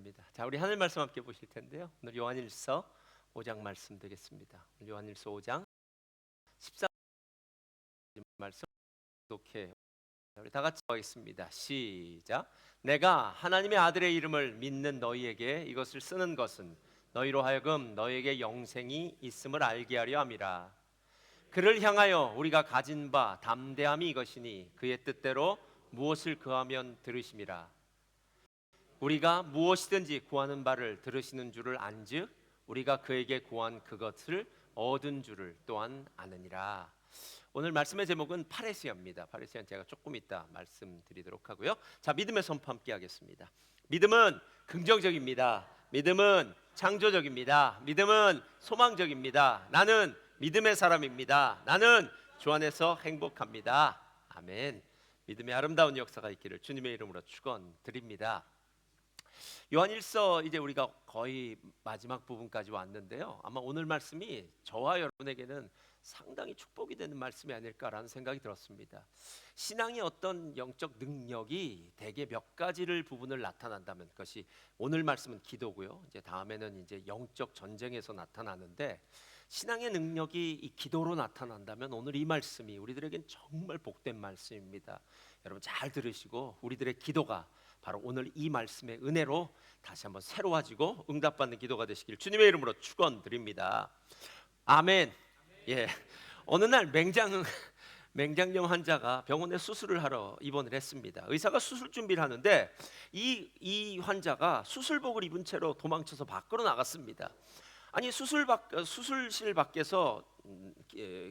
감사합니다. 자, 우리 하늘 말씀 함께 보실 텐데요. 오늘 요한일서 5장 말씀 되겠습니다. 요한일서 5장 14절 말씀 독해. 우리 다 같이 하겠습니다. 시작. 내가 하나님의 아들의 이름을 믿는 너희에게 이것을 쓰는 것은 너희로 하여금 너희에게 영생이 있음을 알게 하려 함이라. 그를 향하여 우리가 가진 바 담대함이 이것이니 그의 뜻대로 무엇을 구하면 들으심이라. 우리가 무엇이든지 구하는 바를 들으시는 줄을 안즉 우리가 그에게 구한 그것을 얻은 줄을 또한 아느니라. 오늘 말씀의 제목은 파레시아입니다. 파레시아는 제가 조금 이따 말씀드리도록 하고요. 자, 믿음의 선포 함께 하겠습니다. 믿음은 긍정적입니다. 믿음은 창조적입니다. 믿음은 소망적입니다. 나는 믿음의 사람입니다. 나는 주 안에서 행복합니다. 아멘. 믿음의 아름다운 역사가 있기를 주님의 이름으로 축원드립니다. 요한일서 이제 우리가 거의 마지막 부분까지 왔는데요. 아마 오늘 말씀이 저와 여러분에게는 상당히 축복이 되는 말씀이 아닐까라는 생각이 들었습니다. 신앙의 어떤 영적 능력이 대개 몇 가지를 부분을 나타난다면 그것이 오늘 말씀은 기도고요. 이제 다음에는 이제 영적 전쟁에서 나타나는데 신앙의 능력이 이 기도로 나타난다면 오늘 이 말씀이 우리들에겐 정말 복된 말씀입니다. 여러분 잘 들으시고 우리들의 기도가 바로 오늘 이 말씀의 은혜로 다시 한번 새로워지고 응답받는 기도가 되시길 주님의 이름으로 축원드립니다. 아멘. 예. 어느 날 맹장염 환자가 병원에 수술을 하러 입원을 했습니다. 의사가 수술 준비를 하는데 이 환자가 수술복을 입은 채로 도망쳐서 밖으로 나갔습니다. 아니 수술실 밖에서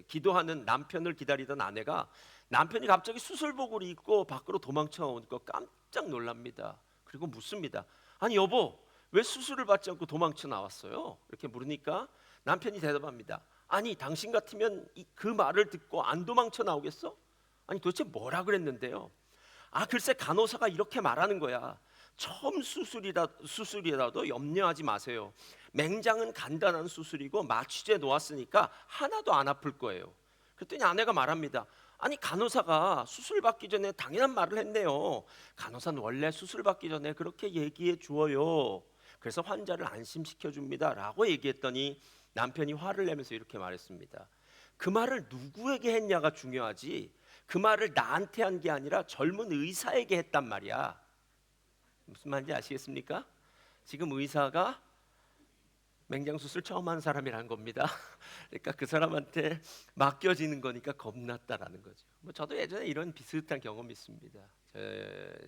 기도하는 남편을 기다리던 아내가 남편이 갑자기 수술복을 입고 밖으로 도망쳐 오니까 깜짝 놀랍니다. 그리고 묻습니다. 아니 여보, 왜 수술을 받지 않고 도망쳐 나왔어요? 이렇게 물으니까 남편이 대답합니다. 아니 당신 같으면 그 말을 듣고 안 도망쳐 나오겠어? 아니 도대체 뭐라 그랬는데요? 아 글쎄 간호사가 이렇게 말하는 거야. 처음 수술이라도 염려하지 마세요. 맹장은 간단한 수술이고 마취제 놓았으니까 하나도 안 아플 거예요. 그랬더니 아내가 말합니다. 아니 간호사가 수술 받기 전에 당연한 말을 했네요. 간호사는 원래 수술 받기 전에 그렇게 얘기해 주어요. 그래서 환자를 안심시켜 줍니다 라고 얘기했더니 남편이 화를 내면서 이렇게 말했습니다. 그 말을 누구에게 했냐가 중요하지 그 말을 나한테 한 게 아니라 젊은 의사에게 했단 말이야. 무슨 말인지 아시겠습니까? 지금 의사가 맹장수술 처음 한 사람이란 겁니다. 그러니까 그 사람한테 맡겨지는 거니까 겁났다라는 거죠. 뭐 저도 예전에 이런 비슷한 경험이 있습니다.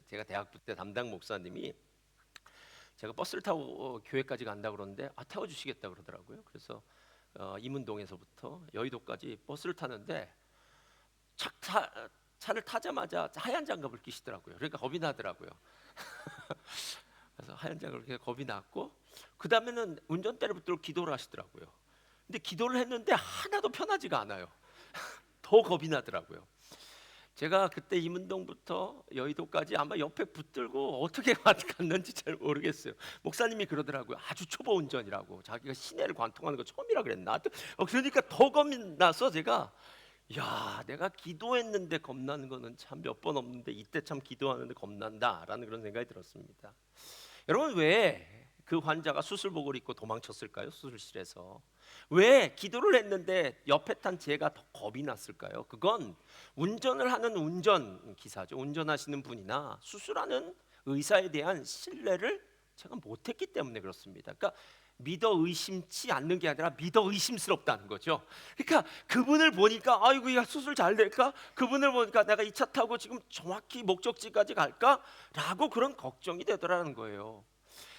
제가 대학부 때 담당 목사님이 제가 버스를 타고 교회까지 간다 그러는데 태워주시겠다 그러더라고요. 그래서 이문동에서부터 여의도까지 버스를 타는데 차를 타자마자 하얀 장갑을 끼시더라고요. 그러니까 겁이 나더라고요. 그래서 하얀 장갑을 이렇게 겁이 났고 그 다음에는 운전대를 붙들고 기도를 하시더라고요. 근데 기도를 했는데 하나도 편하지가 않아요. 더 겁이 나더라고요. 제가 그때 이문동부터 여의도까지 아마 옆에 붙들고 어떻게 갔는지 잘 모르겠어요. 목사님이 그러더라고요. 아주 초보 운전이라고. 자기가 시내를 관통하는 거 처음이라 그랬나? 그러니까 더 겁이 나서 제가 내가 기도했는데 겁나는 거는 참 몇 번 없는데 이때 참 기도하는데 겁난다라는 그런 생각이 들었습니다. 여러분 왜 그 환자가 수술복을 입고 도망쳤을까요? 수술실에서. 왜 기도를 했는데 옆에 탄 제가 더 겁이 났을까요? 그건 운전을 하는 운전기사죠. 운전하시는 분이나 수술하는 의사에 대한 신뢰를 제가 못했기 때문에 그렇습니다. 그러니까 믿어 의심치 않는 게 아니라 믿어 의심스럽다는 거죠. 그러니까 그분을 보니까 아이고 야 수술 잘 될까? 그분을 보니까 내가 이 차 타고 지금 정확히 목적지까지 갈까? 라고 그런 걱정이 되더라는 거예요.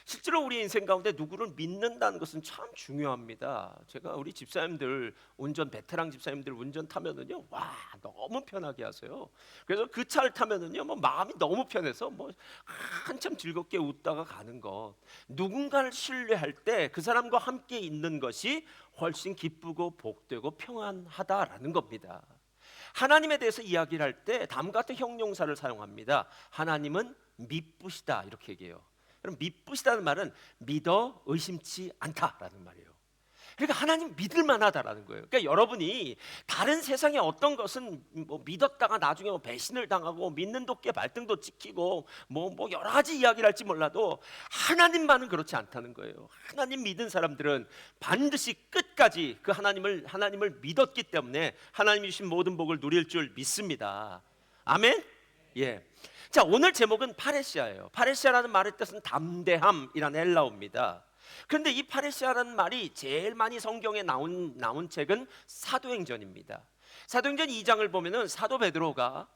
실제로 우리 인생 가운데 누구를 믿는다는 것은 참 중요합니다. 제가 우리 집사님들 베테랑 집사님들 운전 타면은요, 와 너무 편하게 하세요. 그래서 그 차를 타면은요, 뭐 마음이 너무 편해서 뭐 한참 즐겁게 웃다가 가는 것. 누군가를 신뢰할 때 그 사람과 함께 있는 것이 훨씬 기쁘고 복되고 평안하다라는 겁니다. 하나님에 대해서 이야기를 할 때 다음과 같은 형용사를 사용합니다. 하나님은 미쁘시다 이렇게 얘기해요. 그럼 미쁘시다는 말은 믿어 의심치 않다라는 말이에요. 그러니까 하나님 믿을 만하다라는 거예요. 그러니까 여러분이 다른 세상의 어떤 것은 뭐 믿었다가 나중에 뭐 배신을 당하고 믿는 도끼에 발등도 찍히고 뭐 여러 가지 이야기를 할지 몰라도 하나님만은 그렇지 않다는 거예요. 하나님 믿은 사람들은 반드시 끝까지 그 하나님을 믿었기 때문에 하나님이 주신 모든 복을 누릴 줄 믿습니다. 아멘. 예. 자, 오늘 제목은 파레시아예요. 파레시아라는 말의 뜻은 담대함이라는 헬라어입니다. 그런데 이 파레시아라는 말이 제일 많이 성경에 나온 책은 사도행전입니다. 사도행전 2장을 보면은 사도 베드로가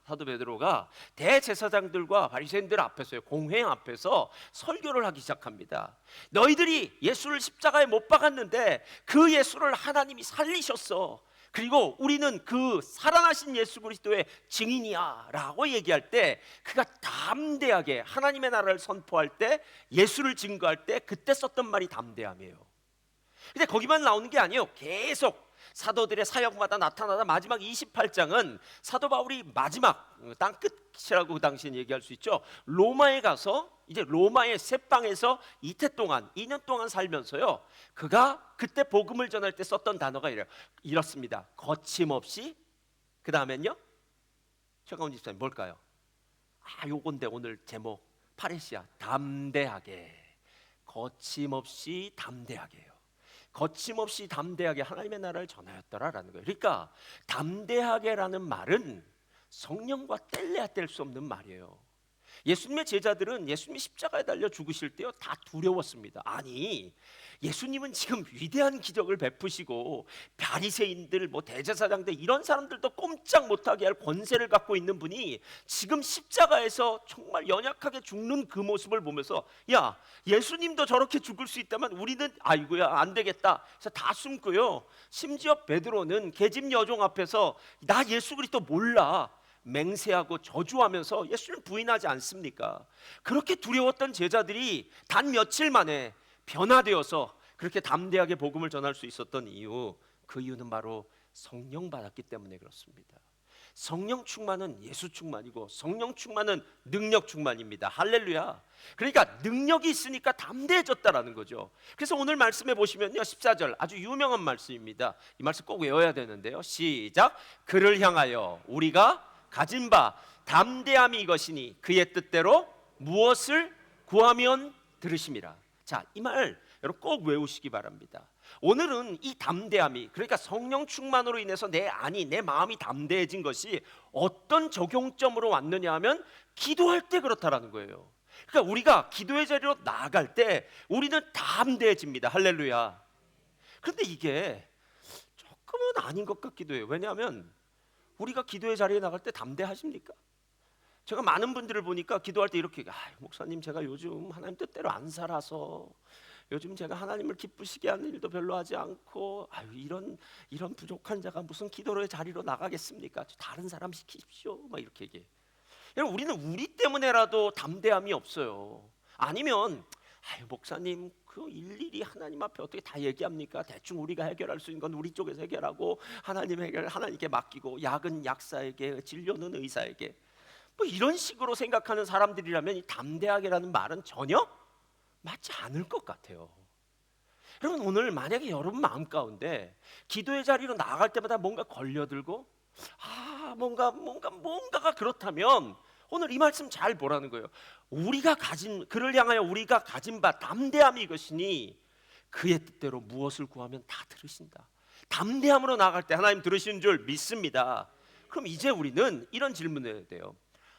대제사장들과 바리새인들 앞에서요, 공회 앞에서 설교를 하기 시작합니다. 너희들이 예수를 십자가에 못 박았는데 그 예수를 하나님이 살리셨어. 그리고 우리는 그 살아나신 예수 그리스도의 증인이야 라고 얘기할 때, 그가 담대하게 하나님의 나라를 선포할 때, 예수를 증거할 때 그때 썼던 말이 담대함이에요. 근데 거기만 나오는 게 아니에요. 계속 사도들의 사역마다 나타나다 마지막 28장은 사도 바울이 마지막 땅끝이라고 그 당시엔 얘기할 수 있죠. 로마에 가서 이제 로마의 새방에서 이태 동안 2년 동안 살면서요, 그가 그때 복음을 전할 때 썼던 단어가 이렇습니다. 거침없이, 그 다음엔요, 최강훈 집사님 뭘까요? 요건데 오늘 제목 파레시아, 담대하게, 거침없이 담대하게요. 거침없이 담대하게 하나님의 나라를 전하였더라라는 거예요. 그러니까 담대하게라는 말은 성령과 뗄래야 뗄 수 없는 말이에요. 예수님의 제자들은 예수님이 십자가에 달려 죽으실 때요, 다 두려웠습니다. 아니, 예수님은 지금 위대한 기적을 베푸시고 바리새인들, 대제사장들 이런 사람들도 꼼짝 못하게 할 권세를 갖고 있는 분이 지금 십자가에서 정말 연약하게 죽는 그 모습을 보면서, 야, 예수님도 저렇게 죽을 수 있다면 우리는 아이고야 안 되겠다. 그래서 다 숨고요. 심지어 베드로는 계집 여종 앞에서 나 예수 그리스도 몰라 맹세하고 저주하면서 예수를 부인하지 않습니까? 그렇게 두려웠던 제자들이 단 며칠 만에 변화되어서 그렇게 담대하게 복음을 전할 수 있었던 이유, 그 이유는 바로 성령 받았기 때문에 그렇습니다. 성령 충만은 예수 충만이고 성령 충만은 능력 충만입니다. 할렐루야. 그러니까 능력이 있으니까 담대해졌다라는 거죠. 그래서 오늘 말씀해 보시면요, 14절 아주 유명한 말씀입니다. 이 말씀 꼭 외워야 되는데요, 시작. 그를 향하여 우리가 가진 바 담대함이 이것이니 그의 뜻대로 무엇을 구하면 들으심이라. 자, 이 말 여러분 꼭 외우시기 바랍니다. 오늘은 이 담대함이, 그러니까 성령 충만으로 인해서 내 마음이 담대해진 것이 어떤 적용점으로 왔느냐 하면 기도할 때 그렇다라는 거예요. 그러니까 우리가 기도의 자리로 나아갈 때 우리는 담대해집니다. 할렐루야. 그런데 이게 조금은 아닌 것 같기도 해요. 왜냐하면 우리가 기도의 자리에 나갈 때 담대하십니까? 제가 많은 분들을 보니까 기도할 때 이렇게, 목사님 제가 요즘 하나님 뜻대로 안 살아서, 요즘 제가 하나님을 기쁘시게 하는 일도 별로 하지 않고, 이런 부족한 자가 무슨 기도의 자리로 나가겠습니까? 다른 사람 시키십시오. 막 이렇게 얘기해. 여러분, 우리는 우리 때문에라도 담대함이 없어요. 아니면 목사님 그 일일이 하나님 앞에 어떻게 다 얘기합니까? 대충 우리가 해결할 수 있는 건 우리 쪽에서 해결하고 하나님께 맡기고, 약은 약사에게, 진료는 의사에게, 이런 식으로 생각하는 사람들이라면 이 담대하게라는 말은 전혀 맞지 않을 것 같아요. 여러분, 오늘 만약에 여러분 마음 가운데 기도의 자리로 나아갈 때마다 뭔가 걸려들고 뭔가가 그렇다면 오늘 이 말씀 잘 보라는 거예요. 그를 향하여 우리가 가진 바 담대함이 이것이니 그의 뜻대로 무엇을 구하면 다 들으신다. 담대함으로 나아갈 때 하나님 들으시는 줄 믿습니다. 그럼 이제 우리는 이런 질문을 해야 돼요.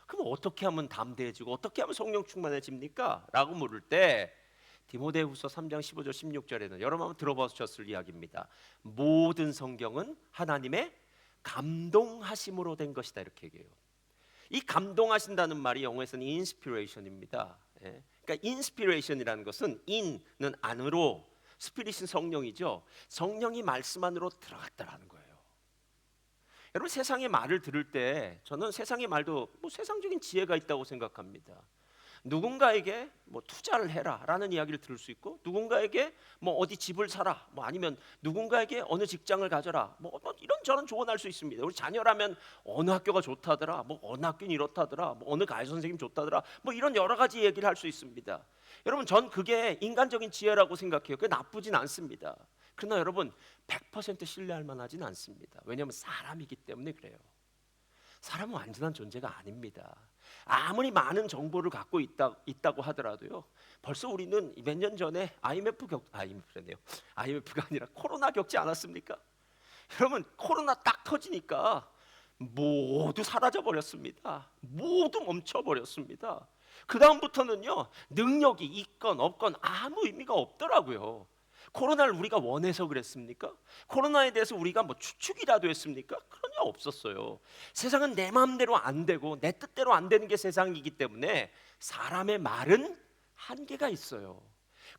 그럼 어떻게 하면 담대해지고 어떻게 하면 성령 충만해집니까? 라고 물을 때 디모데후서 3장 15절 16절에는 여러분 한번 들어보셨을 이야기입니다. 모든 성경은 하나님의 감동하심으로 된 것이다, 이렇게 얘기해요. 이 감동하신다는 말이 영어에서는 inspiration입니다. 그러니까 inspiration이라는 것은 in는 안으로, 스피릿은 성령이죠. 성령이 말씀 안으로 들어갔다라는 거예요. 여러분, 세상의 말을 들을 때 저는 세상의 말도 세상적인 지혜가 있다고 생각합니다. 누군가에게 투자를 해라라는 이야기를 들을 수 있고, 누군가에게 어디 집을 사라, 아니면 누군가에게 어느 직장을 가져라, 이런저런 조언할 수 있습니다. 우리 자녀라면 어느 학교가 좋다더라, 어느 학교는 이렇다더라, 어느 가해 선생님 좋다더라, 이런 여러 가지 얘기를 할 수 있습니다. 여러분, 전 그게 인간적인 지혜라고 생각해요. 그게 나쁘진 않습니다. 그러나 여러분 100% 신뢰할 만하진 않습니다. 왜냐하면 사람이기 때문에 그래요. 사람은 완전한 존재가 아닙니다. 아무리 많은 정보를 갖고 있다고 하더라도요. 벌써 우리는 몇 년 전에 IMF가 아니라 코로나 겪지 않았습니까? 여러분 코로나 딱 터지니까 모두 사라져 버렸습니다. 모두 멈춰 버렸습니다. 그 다음부터는요 능력이 있건 없건 아무 의미가 없더라고요. 코로나를 우리가 원해서 그랬습니까? 코로나에 대해서 우리가 뭐 추측이라도 했습니까? 그런 일 없었어요. 세상은 내 마음대로 안 되고 내 뜻대로 안 되는 게 세상이기 때문에 사람의 말은 한계가 있어요.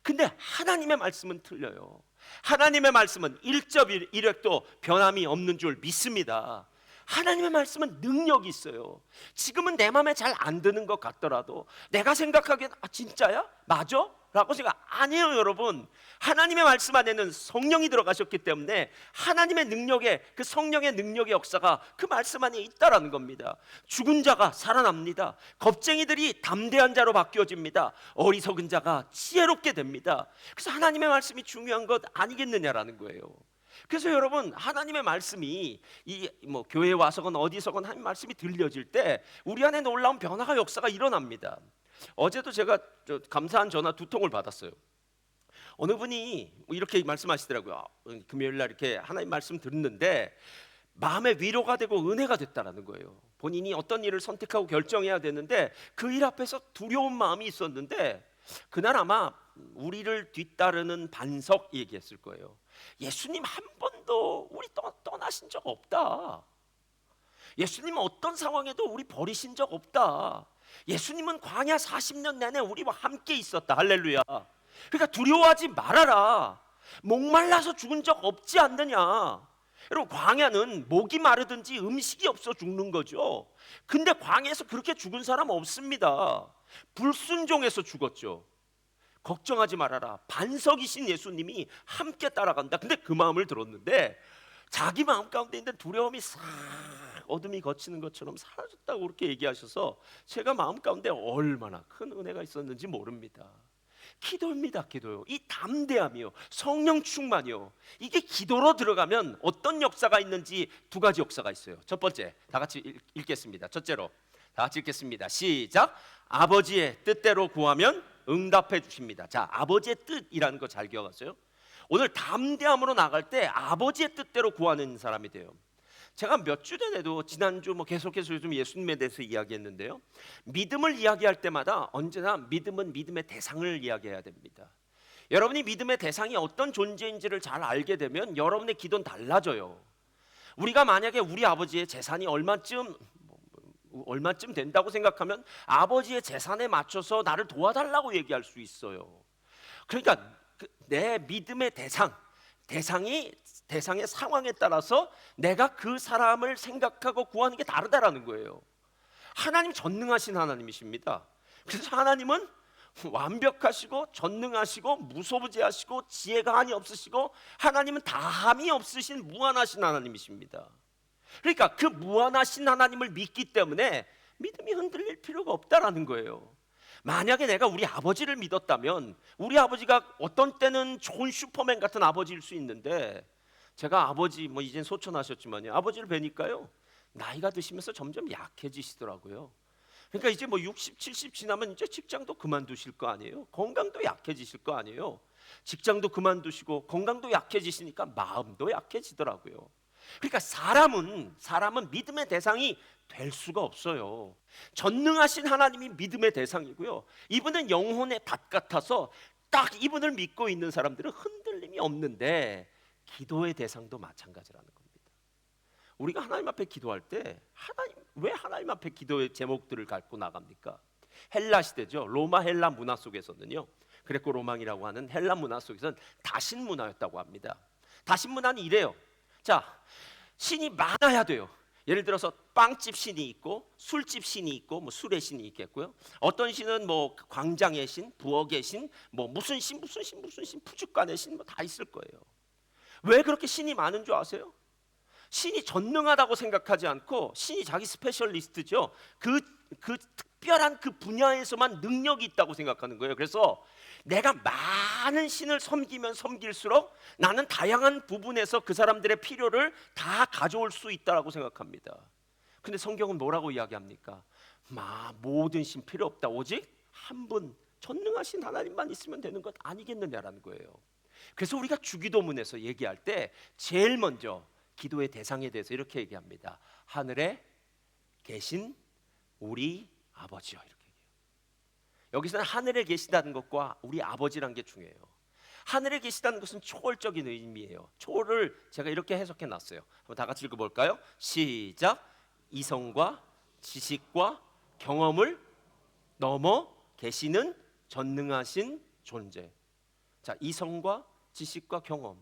근데 하나님의 말씀은 틀려요. 하나님의 말씀은 1.1획도 변함이 없는 줄 믿습니다. 하나님의 말씀은 능력이 있어요. 지금은 내 마음에 잘 안 드는 것 같더라도 내가 생각하기엔 진짜야? 맞아? 라고 생각 아니에요. 여러분 하나님의 말씀 안에는 성령이 들어가셨기 때문에 하나님의 능력의 그 성령의 능력의 역사가 그 말씀 안에 있다라는 겁니다. 죽은 자가 살아납니다. 겁쟁이들이 담대한 자로 바뀌어집니다. 어리석은 자가 지혜롭게 됩니다. 그래서 하나님의 말씀이 중요한 것 아니겠느냐라는 거예요. 그래서 여러분 하나님의 말씀이 뭐 교회에 와서건 어디서건 하나님 말씀이 들려질 때 우리 안에 놀라운 변화가 역사가 일어납니다. 어제도 제가 감사한 전화 2통을 받았어요. 어느 분이 이렇게 말씀하시더라고요. 금요일 날 이렇게 하나님 말씀 듣는데 마음의 위로가 되고 은혜가 됐다라는 거예요. 본인이 어떤 일을 선택하고 결정해야 되는데 그 일 앞에서 두려운 마음이 있었는데 그날 아마 우리를 뒤따르는 반석 얘기했을 거예요. 예수님 한 번도 우리 떠나신 적 없다. 예수님은 어떤 상황에도 우리 버리신 적 없다. 예수님은 광야 40년 내내 우리와 함께 있었다. 할렐루야. 그러니까 두려워하지 말아라. 목말라서 죽은 적 없지 않느냐. 여러분 광야는 목이 마르든지 음식이 없어 죽는 거죠. 근데 광야에서 그렇게 죽은 사람 없습니다. 불순종해서 죽었죠. 걱정하지 말아라. 반석이신 예수님이 함께 따라간다. 근데 그 마음을 들었는데 자기 마음 가운데 있는 두려움이 싹 어둠이 거치는 것처럼 사라졌다고 그렇게 얘기하셔서 제가 마음 가운데 얼마나 큰 은혜가 있었는지 모릅니다. 기도입니다. 기도요. 이 담대함이요, 성령 충만이요, 이게 기도로 들어가면 어떤 역사가 있는지 두 가지 역사가 있어요. 첫 번째, 다 같이 읽겠습니다. 첫째로 다 같이 읽겠습니다. 시작. 아버지의 뜻대로 구하면 응답해 주십니다. 자, 아버지의 뜻이라는 거 잘 기억하세요. 오늘 담대함으로 나갈 때 아버지의 뜻대로 구하는 사람이 돼요. 제가 몇 주 전에도 지난주 계속해서 요즘 예수님에 대해서 이야기했는데요. 믿음을 이야기할 때마다 언제나 믿음은 믿음의 대상을 이야기해야 됩니다. 여러분이 믿음의 대상이 어떤 존재인지를 잘 알게 되면 여러분의 기도는 달라져요. 우리가 만약에 우리 아버지의 재산이 얼마쯤 된다고 생각하면 아버지의 재산에 맞춰서 나를 도와달라고 얘기할 수 있어요. 그러니까 내 믿음의 대상의 상황에 따라서 내가 그 사람을 생각하고 구하는 게 다르다라는 거예요. 하나님 전능하신 하나님이십니다. 그래서 하나님은 완벽하시고 전능하시고 무소부재하시고 지혜가 한이 없으시고 하나님은 다함이 없으신 무한하신 하나님이십니다. 그러니까 그 무한하신 하나님을 믿기 때문에 믿음이 흔들릴 필요가 없다라는 거예요. 만약에 내가 우리 아버지를 믿었다면 우리 아버지가 어떤 때는 좋은 슈퍼맨 같은 아버지일 수 있는데 제가 아버지 이젠 소천하셨지만요, 아버지를 뵈니까요 나이가 드시면서 점점 약해지시더라고요. 그러니까 이제 60, 70 지나면 이제 직장도 그만두실 거 아니에요. 건강도 약해지실 거 아니에요. 직장도 그만두시고 건강도 약해지시니까 마음도 약해지더라고요. 그러니까 사람은 믿음의 대상이 될 수가 없어요. 전능하신 하나님이 믿음의 대상이고요. 이분은 영혼의 밭 같아서 딱 이분을 믿고 있는 사람들은 흔들림이 없는데 기도의 대상도 마찬가지라는 겁니다. 우리가 하나님 앞에 기도할 때 왜 하나님 앞에 기도의 제목들을 갖고 나갑니까? 헬라 시대죠. 로마 헬라 문화 속에서는요, 그레코 로망이라고 하는 헬라 문화 속에서는 다신 문화였다고 합니다. 다신 문화는 이래요. 자, 신이 많아야 돼요. 예를 들어서 빵집 신이 있고 술집 신이 있고 술의 신이 있겠고요. 어떤 신은 광장의 신, 부엌의 신, 무슨 신, 푸주간의 신 다 있을 거예요. 왜 그렇게 신이 많은 줄 아세요? 신이 전능하다고 생각하지 않고 신이 자기 스페셜리스트죠. 그 특별한 그 분야에서만 능력이 있다고 생각하는 거예요. 그래서 내가 많은 신을 섬기면 섬길수록 나는 다양한 부분에서 그 사람들의 필요를 다 가져올 수 있다고 생각합니다. 근데 성경은 뭐라고 이야기합니까? 모든 신 필요 없다. 오직 한 분 전능하신 하나님만 있으면 되는 것 아니겠느냐라는 거예요. 그래서 우리가 주기도문에서 얘기할 때 제일 먼저 기도의 대상에 대해서 이렇게 얘기합니다. 하늘에 계신 우리 아버지요, 이렇게 얘기해요. 여기서는 하늘에 계시다는 것과 우리 아버지란 게 중요해요. 하늘에 계시다는 것은 초월적인 의미예요. 초월을 제가 이렇게 해석해 놨어요. 한번 다 같이 읽어볼까요? 시작. 이성과 지식과 경험을 넘어 계시는 전능하신 존재. 자, 이성과 지식과 경험.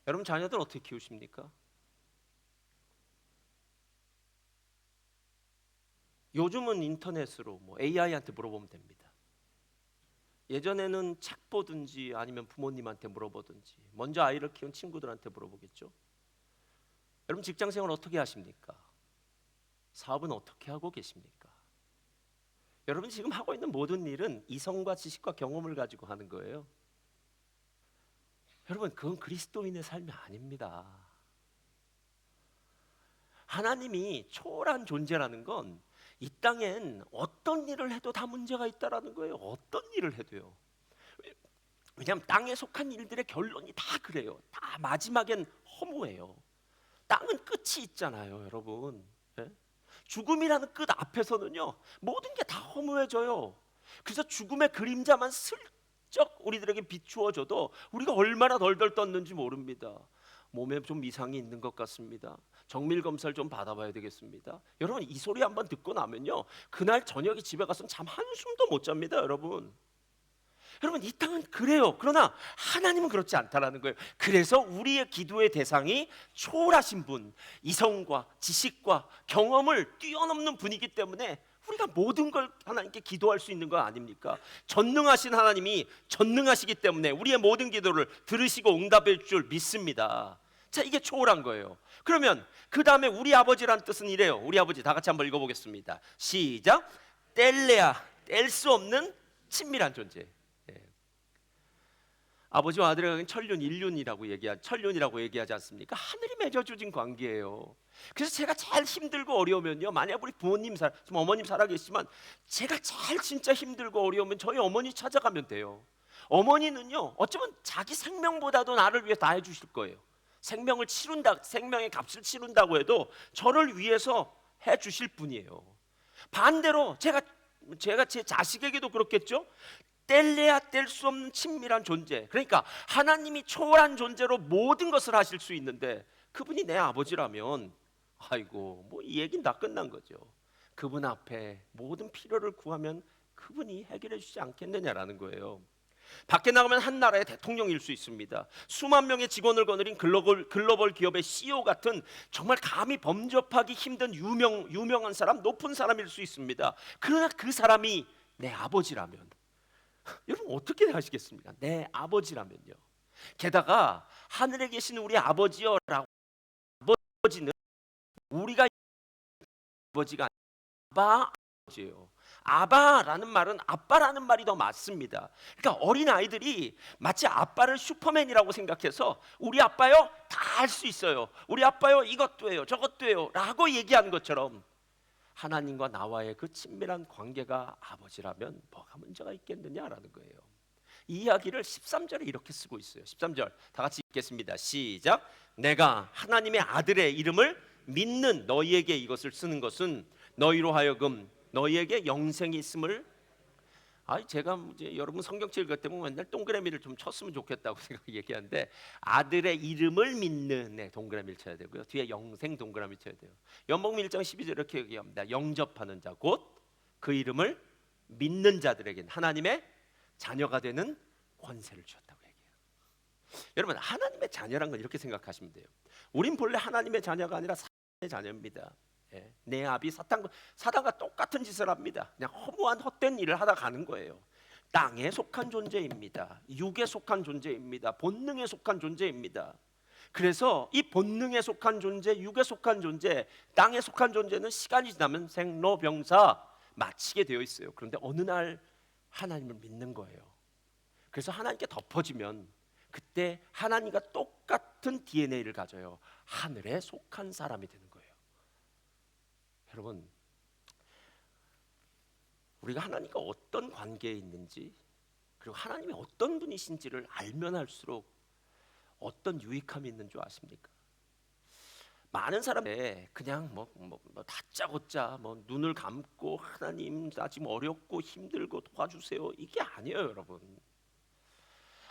여러분 자녀들 어떻게 키우십니까? 요즘은 인터넷으로 AI한테 물어보면 됩니다. 예전에는 책 보든지 아니면 부모님한테 물어보든지 먼저 아이를 키운 친구들한테 물어보겠죠. 여러분 직장생활 어떻게 하십니까? 사업은 어떻게 하고 계십니까? 여러분 지금 하고 있는 모든 일은 이성과 지식과 경험을 가지고 하는 거예요. 여러분 그건 그리스도인의 삶이 아닙니다. 하나님이 초월한 존재라는 건 이 땅엔 어떤 일을 해도 다 문제가 있다라는 거예요. 어떤 일을 해도요. 왜냐하면 땅에 속한 일들의 결론이 다 그래요. 다 마지막엔 허무해요. 땅은 끝이 있잖아요, 여러분. 예? 죽음이라는 끝 앞에서는요 모든 게 다 허무해져요. 그래서 죽음의 그림자만 슬쩍 우리들에게 비추어져도 우리가 얼마나 덜덜 떴는지 모릅니다. 몸에 좀 이상이 있는 것 같습니다. 정밀 검사를 좀 받아봐야 되겠습니다. 여러분 이 소리 한번 듣고 나면요 그날 저녁에 집에 가서는 잠 한숨도 못 잡니다. 여러분 이 땅은 그래요. 그러나 하나님은 그렇지 않다라는 거예요. 그래서 우리의 기도의 대상이 초월하신 분, 이성과 지식과 경험을 뛰어넘는 분이기 때문에 우리가 모든 걸 하나님께 기도할 수 있는 거 아닙니까? 전능하신 하나님이 전능하시기 때문에 우리의 모든 기도를 들으시고 응답해 줄 줄 믿습니다. 자, 이게 초월한 거예요. 그러면 그 다음에 우리 아버지란 뜻은 이래요. 우리 아버지 다 같이 한번 읽어보겠습니다. 시작. 뗄래야 뗄 수 없는 친밀한 존재. 아버지와 아들의 관계는 천륜이라고 얘기하지 않습니까? 하늘이 맺어주신 관계예요. 그래서 제가 제일 힘들고 어려우면요, 만약 우리 지금 어머님 살아계시지만 제가 제일 진짜 힘들고 어려우면 저희 어머니 찾아가면 돼요. 어머니는요 어쩌면 자기 생명보다도 나를 위해 다 해주실 거예요. 생명의 값을 치른다고 해도 저를 위해서 해주실 분이에요. 반대로 제가 제 자식에게도 그렇겠죠. 뗄래야 뗄 수 없는 친밀한 존재. 그러니까 하나님이 초월한 존재로 모든 것을 하실 수 있는데 그분이 내 아버지라면 아이고 이 얘기는 다 끝난 거죠. 그분 앞에 모든 필요를 구하면 그분이 해결해 주지 않겠느냐라는 거예요. 밖에 나가면 한 나라의 대통령일 수 있습니다. 수만 명의 직원을 거느린 글로벌 기업의 CEO 같은 정말 감히 범접하기 힘든 유명한 사람, 높은 사람일 수 있습니다. 그러나 그 사람이 내 아버지라면 여러분 어떻게 하시겠습니까? 내 아버지라면요. 게다가 하늘에 계신 우리 아버지여라고, 아버지는 우리가 아버지가 아니라 아버지예요. 아바라는 말은 아빠라는 말이 더 맞습니다. 그러니까 어린 아이들이 마치 아빠를 슈퍼맨이라고 생각해서 우리 아빠요 다 할 수 있어요. 우리 아빠요 이것도 해요 저것도 해요 라고 얘기하는 것처럼 하나님과 나와의 그 친밀한 관계가 아버지라면 뭐가 문제가 있겠느냐라는 거예요. 이 이야기를 13절에 이렇게 쓰고 있어요. 13절 다 같이 읽겠습니다. 시작. 내가 하나님의 아들의 이름을 믿는 너희에게 이것을 쓰는 것은 너희로 하여금 너희에게 영생이 있음을. 제가 이제 여러분 성경책 읽을 때 보면 맨날 동그라미를 좀 쳤으면 좋겠다고 생각 얘기하는데 아들의 이름을 믿는 동그라미를 쳐야 되고요. 뒤에 영생 동그라미 쳐야 돼요. 연복음 1장 12절 이렇게 얘기합니다. 영접하는 자 곧 그 이름을 믿는 자들에겐 하나님의 자녀가 되는 권세를 주었다고 얘기해요. 여러분 하나님의 자녀란 건 이렇게 생각하시면 돼요. 우린 본래 하나님의 자녀가 아니라 사탄의 자녀입니다. 내 아비 사단과 똑같은 짓을 합니다. 그냥 허무한 헛된 일을 하다 가는 거예요. 땅에 속한 존재입니다. 육에 속한 존재입니다. 본능에 속한 존재입니다. 그래서 이 본능에 속한 존재, 육에 속한 존재, 땅에 속한 존재는 시간이 지나면 생로병사 마치게 되어 있어요. 그런데 어느 날 하나님을 믿는 거예요. 그래서 하나님께 덮어지면 그때 하나님과 똑같은 DNA를 가져요. 하늘에 속한 사람이 되는 거예요. 여러분, 우리가 하나님과 어떤 관계에 있는지, 그리고 하나님이 어떤 분이신지를 알면 알수록 어떤 유익함이 있는 줄 아십니까? 많은 사람들 그냥 다짜고짜 눈을 감고 하나님 나 지금 어렵고 힘들고 도와주세요, 이게 아니에요. 여러분,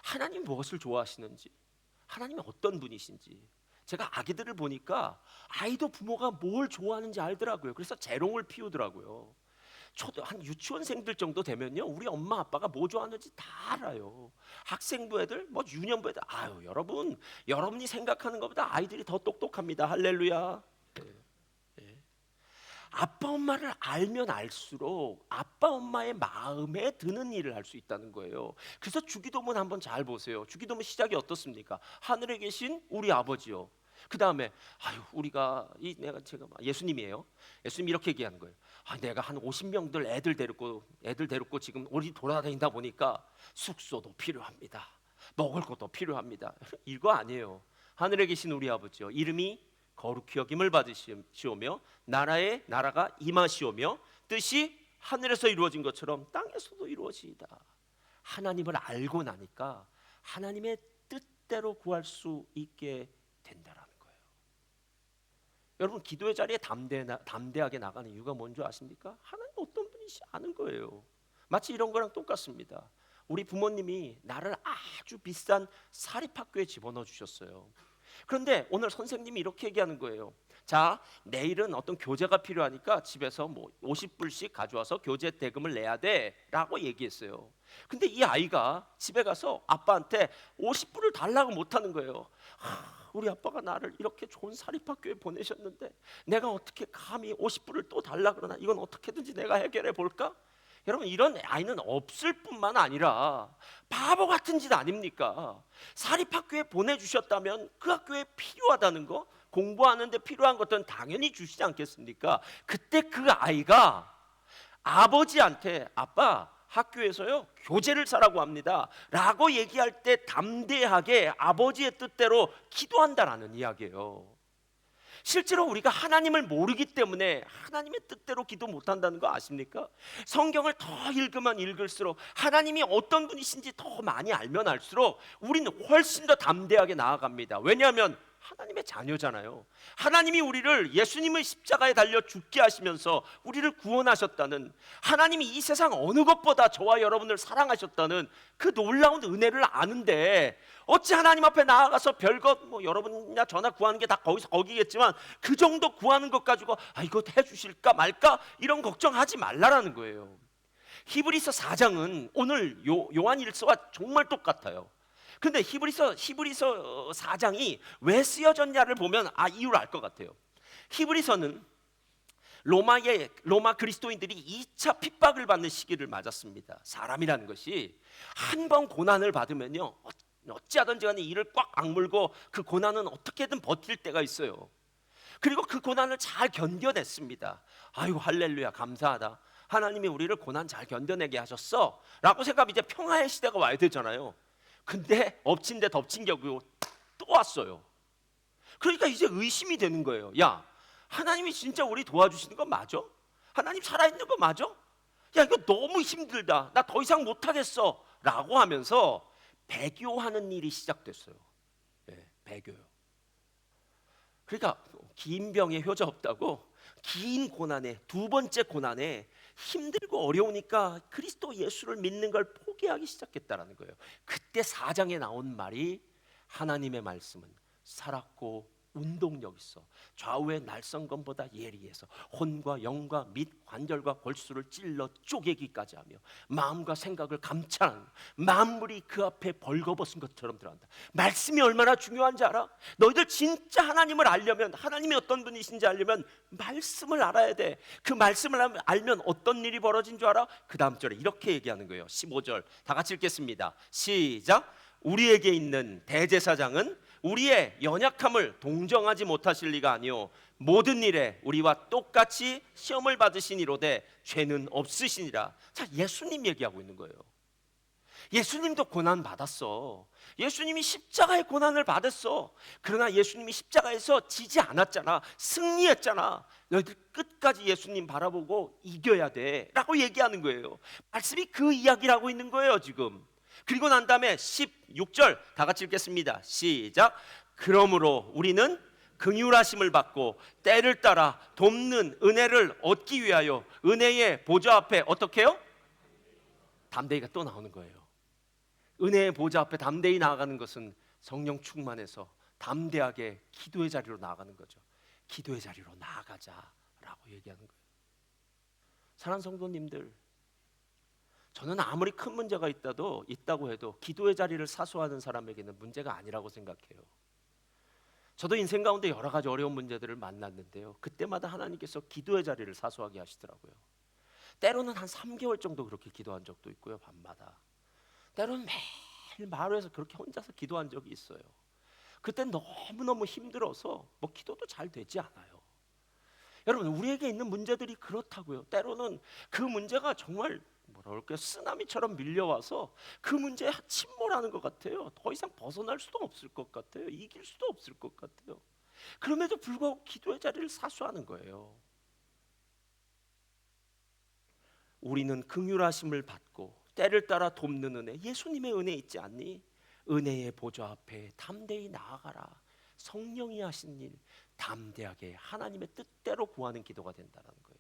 하나님 무엇을 좋아하시는지, 하나님이 어떤 분이신지, 제가 아기들을 보니까 아이도 부모가 뭘 좋아하는지 알더라고요. 그래서 재롱을 피우더라고요. 한 유치원생들 정도 되면요, 우리 엄마 아빠가 뭐 좋아하는지 다 알아요. 학생부 애들, 유년부 애들, 여러분, 여러분이 생각하는 것보다 아이들이 더 똑똑합니다. 할렐루야. 예. 아빠 엄마를 알면 알수록 아빠 엄마의 마음에 드는 일을 할 수 있다는 거예요. 그래서 주기도문 한번 잘 보세요. 주기도문 시작이 어떻습니까? 하늘에 계신 우리 아버지요. 그 다음에 제가 예수님이에요. 예수님 이렇게 얘기하는 거예요. 내가 한 50명들 애들 데리고 지금 어디 돌아다니다 보니까 숙소도 필요합니다. 먹을 것도 필요합니다. 이거 아니에요. 하늘에 계신 우리 아버지요, 이름이 거룩히 여김을 받으시오며 나라가 임하시오며 뜻이 하늘에서 이루어진 것처럼 땅에서도 이루어지이다. 하나님을 알고 나니까 하나님의 뜻대로 구할 수 있게 된다라는 거예요. 여러분, 기도의 자리에 담대하게 나가는 이유가 뭔지 아십니까? 하나님 어떤 분이시 아는 거예요. 마치 이런 거랑 똑같습니다. 우리 부모님이 나를 아주 비싼 사립학교에 집어넣어 주셨어요. 그런데 오늘 선생님이 이렇게 얘기하는 거예요. 자, 내일은 어떤 교재가 필요하니까 집에서 50불씩 가져와서 교재 대금을 내야 돼 라고 얘기했어요. 근데 이 아이가 집에 가서 아빠한테 50불을 달라고 못하는 거예요. 우리 아빠가 나를 이렇게 좋은 사립학교에 보내셨는데 내가 어떻게 감히 50불을 또 달라 그러나, 이건 어떻게든지 내가 해결해 볼까? 여러분, 이런 아이는 없을 뿐만 아니라 바보 같은 짓 아닙니까? 사립학교에 보내주셨다면 그 학교에 필요하다는 거, 공부하는데 필요한 것들은 당연히 주시지 않겠습니까? 그때 그 아이가 아버지한테 아빠, 학교에서요 교재를 사라고 합니다 라고 얘기할 때 담대하게 아버지의 뜻대로 기도한다라는 이야기예요. 실제로 우리가 하나님을 모르기 때문에 하나님의 뜻대로 기도 못한다는 거 아십니까? 성경을 더 읽으면 읽을수록 하나님이 어떤 분이신지 더 많이 알면 알수록 우리는 훨씬 더 담대하게 나아갑니다. 왜냐하면 하나님의 자녀잖아요. 하나님이 우리를 예수님의 십자가에 달려 죽게 하시면서 우리를 구원하셨다는, 하나님이 이 세상 어느 것보다 저와 여러분을 사랑하셨다는 그 놀라운 은혜를 아는데 어찌 하나님 앞에 나아가서 별것 여러분이나 저나 구하는 게 다 거기겠지만 그 정도 구하는 것 가지고 이거 해주실까 말까 이런 걱정하지 말라라는 거예요. 히브리서 4장은 오늘 요한일서와 정말 똑같아요. 근데 히브리서 4장이 왜 쓰여졌냐를 보면 이유를 알 것 같아요. 히브리서는 로마 그리스도인들이 2차 핍박을 받는 시기를 맞았습니다. 사람이라는 것이 한 번 고난을 받으면요, 어찌하든지 간에 이를 꽉 악물고 그 고난은 어떻게든 버틸 때가 있어요. 그리고 그 고난을 잘 견뎌냈습니다. 아이고 할렐루야, 감사하다. 하나님이 우리를 고난 잘 견뎌내게 하셨어 라고 생각하면 이제 평화의 시대가 와야 되잖아요. 근데 엎친 데 덮친 격으로 또 왔어요. 그러니까 이제 의심이 되는 거예요. 야, 하나님이 진짜 우리 도와주시는 거 맞아? 하나님 살아있는 거 맞아? 야, 이거 너무 힘들다, 나 더 이상 못하겠어 라고 하면서 배교하는 일이 시작됐어요. 배교요. 그러니까 긴 병에 효자 없다고 긴 고난에, 두 번째 고난에 힘들고 어려우니까 그리스도 예수를 믿는 걸 포기하기 시작했다라는 거예요. 그때 4장에 나온 말이 하나님의 말씀은 살았고 운동력 있어 좌우의 날성검보다 예리해서 혼과 영과 및 관절과 골수를 찔러 쪼개기까지 하며 마음과 생각을 감찰하는, 만물이 그 앞에 벌거벗은 것처럼 들어간다. 말씀이 얼마나 중요한지 알아? 너희들 진짜 하나님을 알려면, 하나님이 어떤 분이신지 알려면 말씀을 알아야 돼. 그 말씀을 알면 어떤 일이 벌어진 줄 알아? 그 다음 절에 이렇게 얘기하는 거예요. 15절 다 같이 읽겠습니다. 시작. 우리에게 있는 대제사장은 우리의 연약함을 동정하지 못하실 리가 아니요 모든 일에 우리와 똑같이 시험을 받으시니로되 죄는 없으시니라. 자, 예수님 얘기하고 있는 거예요. 예수님도 고난 받았어. 예수님이 십자가의 고난을 받았어. 그러나 예수님이 십자가에서 지지 않았잖아. 승리했잖아. 너희들 끝까지 예수님 바라보고 이겨야 돼 라고 얘기하는 거예요. 말씀이 그 이야기를 하고 있는 거예요 지금. 그리고 난 다음에 16절 다 같이 읽겠습니다. 시작. 그러므로 우리는 긍휼하심을 받고 때를 따라 돕는 은혜를 얻기 위하여 은혜의 보좌 앞에 어떻게 해요? 담대히가 또 나오는 거예요. 은혜의 보좌 앞에 담대히 나아가는 것은 성령 충만해서 담대하게 기도의 자리로 나아가는 거죠. 기도의 자리로 나아가자라고 얘기하는 거예요. 사랑하는 성도님들, 저는 아무리 큰 문제가 있다고 해도 기도의 자리를 사수하는 사람에게는 문제가 아니라고 생각해요. 저도 인생 가운데 여러 가지 어려운 문제들을 만났는데요, 그때마다 하나님께서 기도의 자리를 사수하게 하시더라고요. 때로는 한 3개월 정도 그렇게 기도한 적도 있고요, 밤마다. 때로는 매일 마을에서 그렇게 혼자서 기도한 적이 있어요. 그땐 너무너무 힘들어서 뭐 기도도 잘 되지 않아요. 여러분, 우리에게 있는 문제들이 그렇다고요. 때로는 그 문제가 정말 뭐라 그럴까요? 쓰나미처럼 밀려와서 그 문제에 침몰하는 것 같아요. 더 이상 벗어날 수도 없을 것 같아요. 이길 수도 없을 것 같아요. 그럼에도 불구하고 기도의 자리를 사수하는 거예요. 우리는 긍휼하심을 받고 때를 따라 돕는 은혜, 예수님의 은혜 있지 않니? 은혜의 보좌 앞에 담대히 나아가라. 성령이 하신 일 담대하게 하나님의 뜻대로 구하는 기도가 된다는 거예요.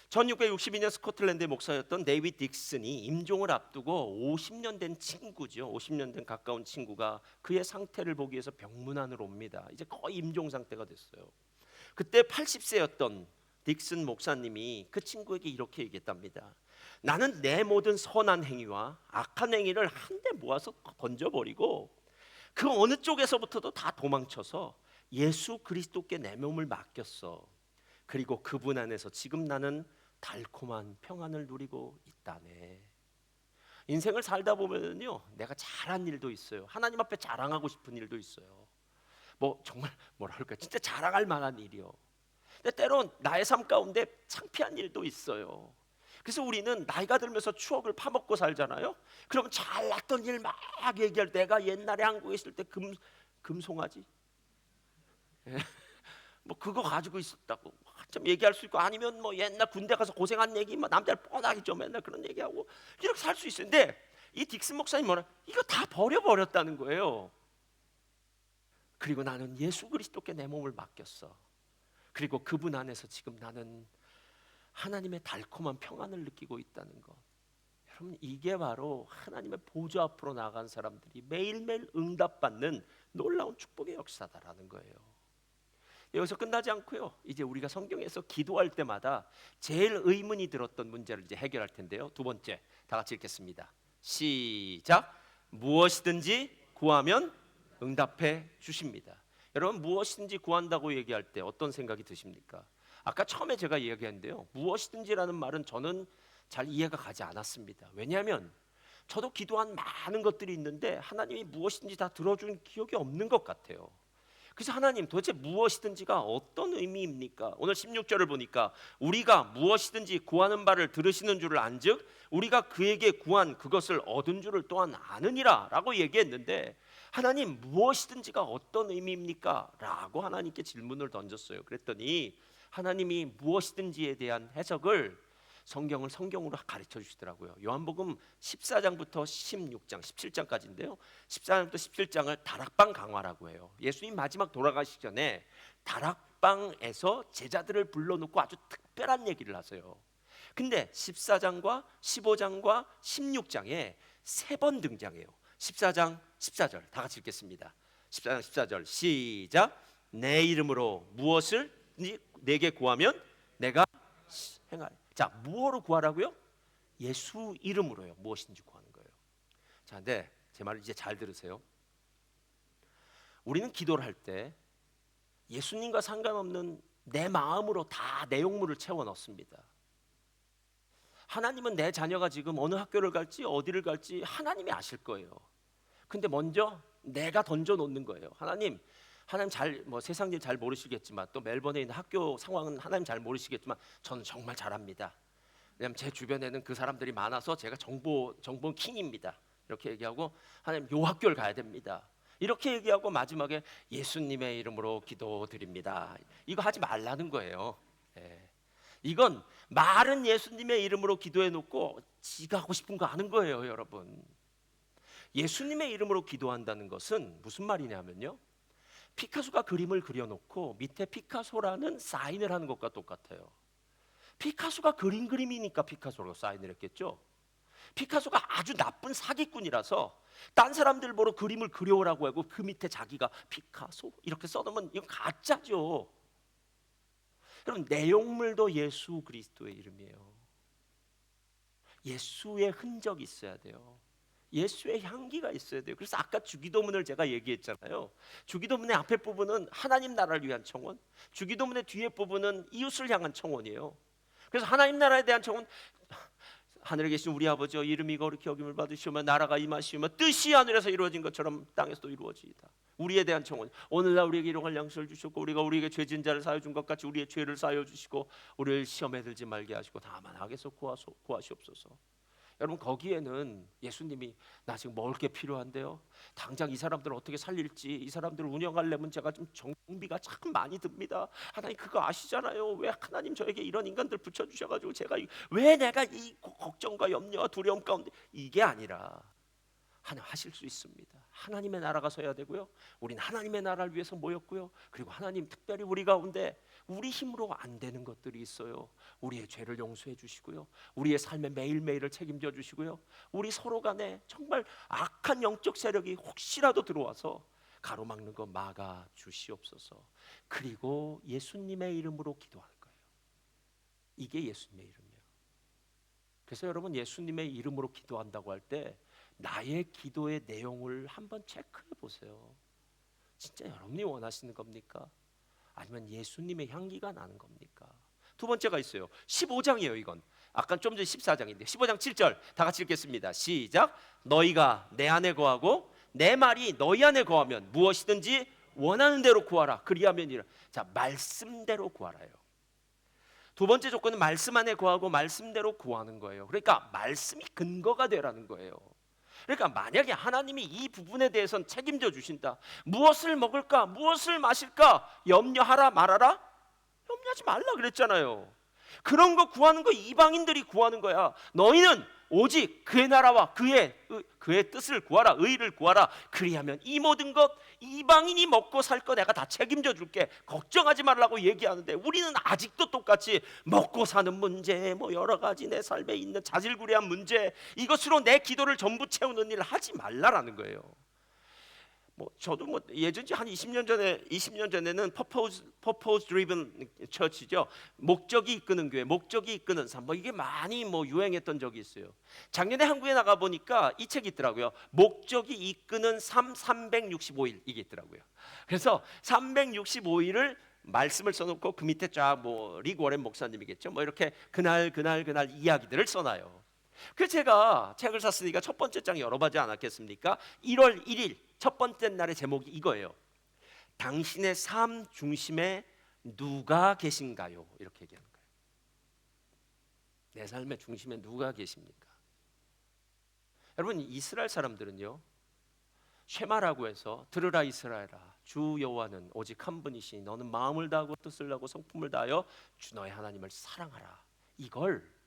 1662년 스코틀랜드의 목사였던 데이비드 딕슨이 임종을 앞두고 50년 된 친구죠. 50년 된 가까운 친구가 그의 상태를 보기 위해서 병문안으로 옵니다. 이제 거의 임종 상태가 됐어요. 그때 80세였던 딕슨 목사님이 그 친구에게 이렇게 얘기했답니다. 나는 내 모든 선한 행위와 악한 행위를 한데 모아서 던져버리고 그 어느 쪽에서부터도 다 도망쳐서 예수 그리스도께 내 몸을 맡겼어. 그리고 그분 안에서 지금 나는 달콤한 평안을 누리고 있다네. 인생을 살다 보면요, 내가 잘한 일도 있어요. 하나님 앞에 자랑하고 싶은 일도 있어요. 뭐 정말 뭐라 할까, 진짜 자랑할 만한 일이요. 근데 때론 나의 삶 가운데 창피한 일도 있어요. 그래서 우리는 나이가 들면서 추억을 파먹고 살잖아요. 그러면 잘났던 일 막 얘기할 때, 내가 옛날에 한국에 있을 때 금송아지 뭐 그거 가지고 있었다고 좀 얘기할 수 있고, 아니면 뭐 옛날 군대 가서 고생한 얘기, 뭐 남자를 뻔하게 좀 맨날 그런 얘기하고 이렇게 살 수 있어요. 근데 이 딕슨 목사님 뭐라, 이거 다 버려버렸다는 거예요. 그리고 나는 예수 그리스도께 내 몸을 맡겼어. 그리고 그분 안에서 지금 나는 하나님의 달콤한 평안을 느끼고 있다는 것. 여러분, 이게 바로 하나님의 보좌 앞으로 나간 사람들이 매일매일 응답받는 놀라운 축복의 역사다라는 거예요. 여기서 끝나지 않고요, 이제 우리가 성경에서 기도할 때마다 제일 의문이 들었던 문제를 이제 해결할 텐데요. 두 번째, 다 같이 읽겠습니다. 시작. 무엇이든지 구하면 응답해 주십니다. 여러분, 무엇이든지 구한다고 얘기할 때 어떤 생각이 드십니까? 아까 처음에 제가 이야기했는데요, 무엇이든지라는 말은 저는 잘 이해가 가지 않았습니다. 왜냐하면 저도 기도한 많은 것들이 있는데 하나님이 무엇이든지 다 들어준 기억이 없는 것 같아요. 그래서 하나님, 도대체 무엇이든지가 어떤 의미입니까? 오늘 16절을 보니까 우리가 무엇이든지 구하는 바를 들으시는 줄을 안즉 우리가 그에게 구한 그것을 얻은 줄을 또한 아느니라 라고 얘기했는데, 하나님, 무엇이든지가 어떤 의미입니까? 라고 하나님께 질문을 던졌어요. 그랬더니 하나님이 무엇이든지에 대한 해석을 성경으로 가르쳐 주시더라고요. 요한복음 14장부터 16장, 17장까지인데요. 14장부터 17장을 다락방 강화라고 해요. 예수님 마지막 돌아가시기 전에 다락방에서 제자들을 불러놓고 아주 특별한 얘기를 하세요. 근데 14장과 15장과 16장에 세 번 등장해요. 14장 14절 다 같이 읽겠습니다. 14장 14절 시작. 내 이름으로 무엇을 내게 구하면 내가 행하리. 자, 무엇으로 구하라고요? 예수 이름으로요. 무엇인지 구하는 거예요. 자, 근데 제 말을 이제 잘 들으세요. 우리는 기도를 할 때 예수님과 상관없는 내 마음으로 다 내용물을 채워 넣습니다. 하나님은 내 자녀가 지금 어느 학교를 갈지 어디를 갈지 하나님이 아실 거예요. 근데 먼저 내가 던져 놓는 거예요. 하나님, 하나님 세상 일 잘 모르시겠지만, 또 멜번에 있는 학교 상황은 하나님 잘 모르시겠지만 저는 정말 잘합니다. 왜냐하면 제 주변에는 그 사람들이 많아서 제가 정보 킹입니다. 이렇게 얘기하고, 하나님 요 학교를 가야 됩니다. 이렇게 얘기하고 마지막에 예수님의 이름으로 기도드립니다. 이거 하지 말라는 거예요. 예. 이건 말은 예수님의 이름으로 기도해 놓고 지가 하고 싶은 거 하는 거예요, 여러분. 예수님의 이름으로 기도한다는 것은 무슨 말이냐면요, 피카소가 그림을 그려놓고 밑에 피카소라는 사인을 하는 것과 똑같아요. 피카소가 그린 그림이니까 피카소로 사인을 했겠죠. 피카소가 아주 나쁜 사기꾼이라서 딴 사람들 보러 그림을 그려오라고 하고 그 밑에 자기가 피카소 이렇게 써놓으면 이건 가짜죠. 여러분, 내용물도 예수 그리스도의 이름이에요. 예수의 흔적이 있어야 돼요. 예수의 향기가 있어야 돼요. 그래서 아까 주기도문을 제가 얘기했잖아요. 주기도문의 앞에 부분은 하나님 나라를 위한 청원, 주기도문의 뒤에 부분은 이웃을 향한 청원이에요. 그래서 하나님 나라에 대한 청원, 하늘에 계신 우리 아버지여 이름이 거룩히 여김을 받으시오며 나라가 임하시오며 뜻이 하늘에서 이루어진 것처럼 땅에서도 이루어지이다. 우리에 대한 청원, 오늘날 우리에게 일용할 양식을 주셨고 우리가 우리에게 죄 지은 자를 사하여 준 것 같이 우리의 죄를 사하여 주시고 우리를 시험에 들지 말게 하시고 다만 악에서 구하시옵소서. 여러분, 거기에는 예수님이 나 지금 먹을 게 필요한데요, 당장 이 사람들을 어떻게 살릴지, 이 사람들을 운영하려면 제가 좀 정비가 참 많이 듭니다. 하나님 그거 아시잖아요. 왜 하나님 저에게 이런 인간들 붙여주셔가지고 제가 왜 내가 이 걱정과 염려와 두려움 가운데, 이게 아니라 하나님 하실 수 있습니다. 하나님의 나라가 서야 되고요, 우린 하나님의 나라를 위해서 모였고요, 그리고 하나님 특별히 우리 가운데 우리 힘으로 안 되는 것들이 있어요. 우리의 죄를 용서해 주시고요, 우리의 삶의 매일매일을 책임져 주시고요, 우리 서로 간에 정말 악한 영적 세력이 혹시라도 들어와서 가로막는 거 막아 주시옵소서. 그리고 예수님의 이름으로 기도하는 거예요. 이게 예수님의 이름이에요. 그래서 여러분, 예수님의 이름으로 기도한다고 할 때 나의 기도의 내용을 한번 체크해 보세요. 진짜 여러분이 원하시는 겁니까? 아니면 예수님의 향기가 나는 겁니까? 두 번째가 있어요. 15장이에요. 이건 아까 좀 전에 14장인데 15장 7절 다 같이 읽겠습니다. 시작. 너희가 내 안에 거하고 내 말이 너희 안에 거하면 무엇이든지 원하는 대로 구하라. 그리하면이라. 자, 말씀대로 구하라요. 두 번째 조건은 말씀 안에 거하고 말씀대로 구하는 거예요. 그러니까 말씀이 근거가 되라는 거예요. 그러니까 만약에 하나님이 이 부분에 대해서는 책임져 주신다, 무엇을 먹을까 무엇을 마실까 염려하라 말아라? 염려하지 말라 그랬잖아요. 그런 거 구하는 거 이방인들이 구하는 거야. 너희는 오직 그의 나라와 그의 뜻을 구하라, 의를 구하라. 그리하면 이 모든 것, 이방인이 먹고 살 거 내가 다 책임져 줄게, 걱정하지 말라고 얘기하는데, 우리는 아직도 똑같이 먹고 사는 문제, 뭐 여러 가지 내 삶에 있는 자질구레한 문제, 이것으로 내 기도를 전부 채우는 일을 하지 말라라는 거예요. 저도 예전에 한 20년 전에는 purpose driven church죠. 목적이 이끄는 교회, 목적이 이끄는 삶, 이게 많이 유행했던 적이 있어요. 작년에 한국에 나가 보니까 이 책이 있더라고요. 목적이 이끄는 삶 365일, 이게 있더라고요. 그래서 365일을 말씀을 써놓고 그 밑에 쫙 릭 워렌 목사님이겠죠. 이렇게 그날 이야기들을 써놔요. 그래서 제가 책을 샀으니까 첫 번째 장 열어보지 않았겠습니까? 1월 1일 첫 번째 날의 제목이 이거예요. 당신의 삶 중심에 누가 계신가요? 이렇게 얘기하는 거예요. 내 삶의 중심에 누가 계십니까? 여러분, 이스라엘 사람들은요, 쉐마라고 해서 들으라 이스라엘아, 주 여호와는 오직 한 분이시니 너는 마음을 다하고 뜻을 다하고 성품을 다하여 주 너의 하나님을 사랑하라, 이걸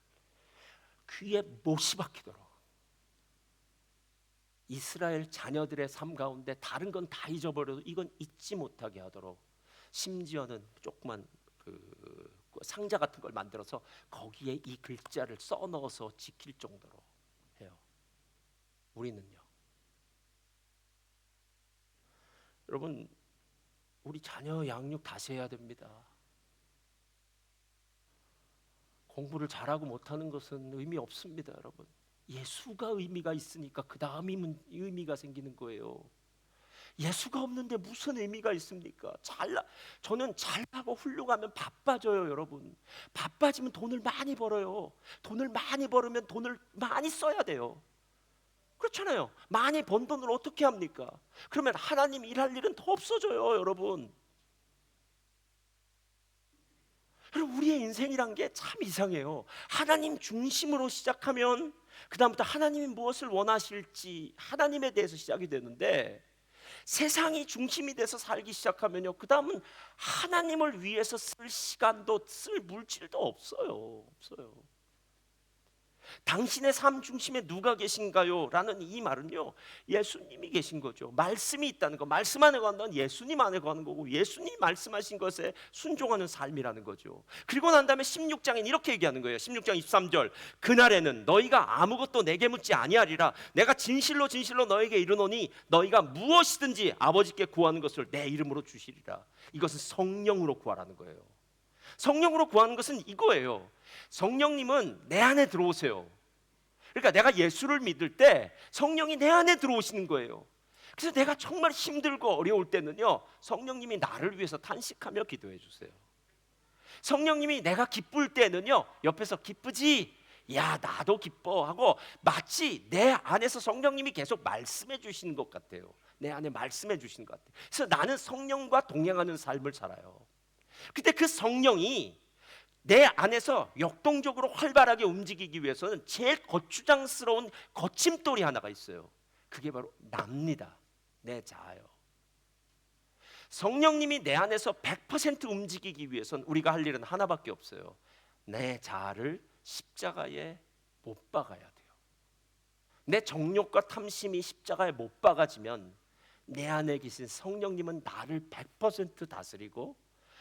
귀에 못이 박히도록 이스라엘 자녀들의 삶 가운데 다른 건 다 잊어버려도 이건 잊지 못하게 하도록, 심지어는 조그만 그 상자 같은 걸 만들어서 거기에 이 글자를 써넣어서 지킬 정도로 해요. 우리는요, 여러분, 우리 자녀 양육 다시 해야 됩니다. 공부를 잘하고 못하는 것은 의미 없습니다, 여러분. 예수가 의미가 있으니까 그 다음이 의미가 생기는 거예요. 예수가 없는데 무슨 의미가 있습니까? 저는 잘하고 훌륭하면 바빠져요, 여러분. 바빠지면 돈을 많이 벌어요. 돈을 많이 벌으면 돈을 많이 써야 돼요. 그렇잖아요. 많이 번 돈을 어떻게 합니까? 그러면 하나님 일할 일은 더 없어져요, 여러분. 여러분, 우리의 인생이란 게 참 이상해요. 하나님 중심으로 시작하면 그 다음부터 하나님이 무엇을 원하실지 하나님에 대해서 시작이 되는데, 세상이 중심이 돼서 살기 시작하면요, 그 다음은 하나님을 위해서 쓸 시간도 쓸 물질도 없어요. 당신의 삶 중심에 누가 계신가요? 라는 이 말은요, 예수님이 계신 거죠. 말씀이 있다는 거, 말씀 안에 거하는 건 예수님 안에 거하는 거고, 예수님이 말씀하신 것에 순종하는 삶이라는 거죠. 그리고 난 다음에 16장엔 이렇게 얘기하는 거예요. 16장 23절, 그날에는 너희가 아무것도 내게 묻지 아니하리라. 내가 진실로 진실로 너에게 이르노니 너희가 무엇이든지 아버지께 구하는 것을 내 이름으로 주시리라. 이것은 성령으로 구하라는 거예요. 성령으로 구하는 것은 이거예요. 성령님은 내 안에 들어오세요. 그러니까 내가 예수를 믿을 때 성령이 내 안에 들어오시는 거예요. 그래서 내가 정말 힘들고 어려울 때는요, 성령님이 나를 위해서 탄식하며 기도해 주세요. 성령님이 내가 기쁠 때는요, 옆에서 기쁘지? 야, 나도 기뻐 하고, 마치 내 안에서 성령님이 계속 말씀해 주시는 것 같아요. 내 안에 말씀해 주시는 것 같아요. 그래서 나는 성령과 동행하는 삶을 살아요. 근데 그 성령이 내 안에서 역동적으로 활발하게 움직이기 위해서는 제일 거추장스러운 거침돌이 하나가 있어요. 그게 바로 납니다. 내 자아요. 성령님이 내 안에서 100% 움직이기 위해서는 우리가 할 일은 하나밖에 없어요. 내 자아를 십자가에 못 박아야 돼요. 내 정욕과 탐심이 십자가에 못 박아지면 내 안에 계신 성령님은 나를 100% 다스리고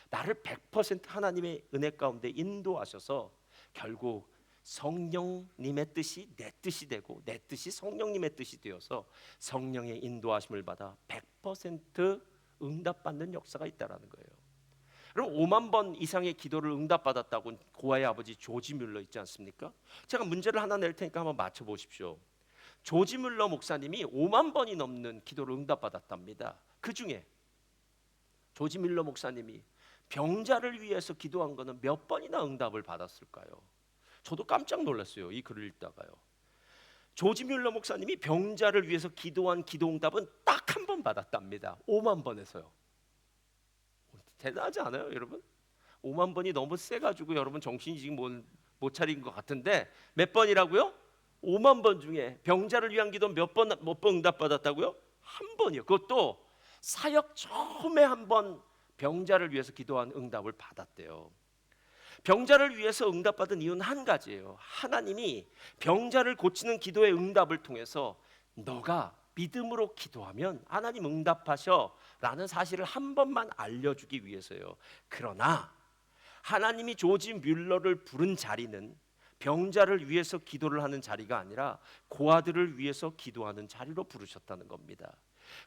나를 100% 하나님의 은혜 가운데 인도하셔서 결국 성령님의 뜻이 내 뜻이 되고 내 뜻이 성령님의 뜻이 되어서 성령의 인도하심을 받아 100% 응답받는 역사가 있다라는 거예요. 여러분, 5만 번 이상의 기도를 응답받았다고 고아의 아버지 조지 뮬러 있지 않습니까? 제가 문제를 하나 낼 테니까 한번 맞춰보십시오. 조지 뮬러 목사님이 5만 번이 넘는 기도를 응답받았답니다. 그 중에 조지 뮬러 목사님이 병자를 위해서 기도한 거는 몇 번이나 응답을 받았을까요? 저도 깜짝 놀랐어요. 이 글을 읽다가요. 조지 뮬러 목사님이 병자를 위해서 기도한 기도 응답은 딱 한 번 받았답니다. 5만 번에서요. 대단하지 않아요, 여러분? 5만 번이 너무 세가지고 여러분 정신이 지금 못 차린 것 같은데, 몇 번이라고요? 5만 번 중에 병자를 위한 기도 몇 번 응답받았다고요? 한 번이요. 그것도 사역 처음에 한 번 병자를 위해서 기도한 응답을 받았대요. 병자를 위해서 응답받은 이유는 한 가지예요. 하나님이 병자를 고치는 기도의 응답을 통해서 너가 믿음으로 기도하면 하나님 응답하셔 라는 사실을 한 번만 알려주기 위해서요. 그러나 하나님이 조지 뮬러를 부른 자리는 병자를 위해서 기도를 하는 자리가 아니라 고아들을 위해서 기도하는 자리로 부르셨다는 겁니다.